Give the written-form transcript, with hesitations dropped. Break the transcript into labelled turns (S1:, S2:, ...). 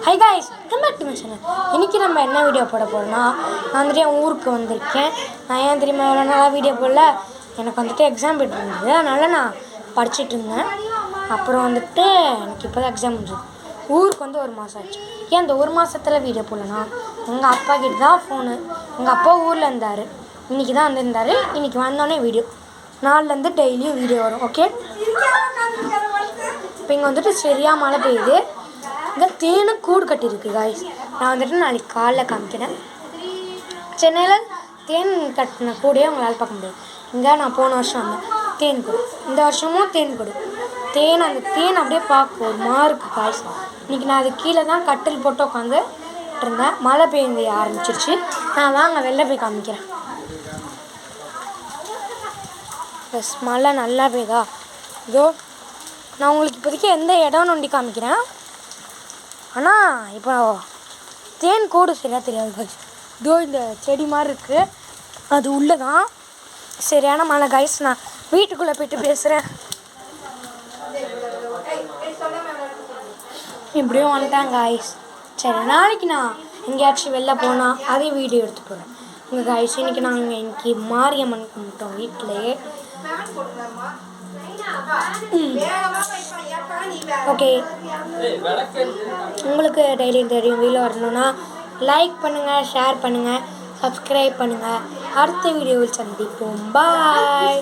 S1: High guys, welcome back to my channel. இன்றைக்கி நம்ம என்ன வீடியோ போட போகிறோம்னா, நான் வந்துட்டு என் ஊருக்கு வந்திருக்கேன். நான் ஏன் தெரியுமா எவ்வளோ நாளாக வீடியோ போடல, எனக்கு வந்துட்டு எக்ஸாம் போய்ட்டு இருந்தது. அதனால் நான் படிச்சுட்டு இருந்தேன். அப்புறம் வந்துட்டு எனக்கு இப்போ தான் எக்ஸாம் முடிஞ்சது. ஊருக்கு வந்து 1 மாதம் ஆச்சு. ஏன் இந்த 1 மாதத்தில் வீடியோ போடலன்னா, எங்கள் அப்பா கிட்ட தான் ஃபோனு. எங்கள் அப்பா ஊரில் இருந்தார், இன்றைக்கி தான் வந்திருந்தார். இன்றைக்கி வந்தோடனே வீடியோ, நாளிலேருந்து டெய்லியும் வீடியோ வரும். ஓகே, இப்போ இங்கே வந்துட்டு சரியாக மழை பெய்யுது. இங்கே தேனு கூடு கட்டியிருக்கு காய்ஸ். நான் வந்துட்டு நாளைக்கு காலைல காமிக்கிறேன். சென்னையில் தேன் கட்டின கூடையே உங்களால் பார்க்க முடியாது. இங்கே நான் போன வருஷம் வந்தேன், தேன் கூடு. இந்த வருஷமும் தேன் கூடு. அந்த தேன் அப்படியே பார்க்க ஒரு மாதிரி இருக்குது காய்ஸ். இன்றைக்கி நான் அது கீழே தான் கட்டில் போட்டு உட்காந்து இருந்தேன். மழை பெய்ய ஆரம்பிச்சிருச்சு. நான் வாங்க வெளில போய் காமிக்கிறேன். ப்ளஸ் மழை நல்லா பெய்யுதா? இதோ நான் உங்களுக்கு இப்போதைக்கு எந்த இடம் நோண்டி காமிக்கிறேன். ஆனால் இப்போ தேன் கூடு சரியாக தெரியாது. இதோ இந்த செடி மாதிரி இருக்குது, அது உள்ளே தான். சரியான மழை காய்ஸ். நான் வீட்டுக்குள்ளே போய்ட்டு பேசுகிறேன். இப்படியும் வந்துட்டாங்க காய்ஸ். சரி, நாளைக்கு நான் எங்கேயாச்சும் வெளில போனால் அதே வீடியோ எடுத்து போகிறேன். இங்கே காய்ஸ் இன்றைக்கி நாங்கள் இன்றைக்கி மாரியம்மன் கும்பிட்டோம் வீட்டிலையே. ஓகே, உங்களுக்கு டெய்லி தெரியும் வீடியோ வரணும்னா லைக் பண்ணுங்கள், ஷேர் பண்ணுங்கள், சப்ஸ்கிரைப் பண்ணுங்கள். அடுத்த வீடியோவில் சந்திப்போம். பாய்.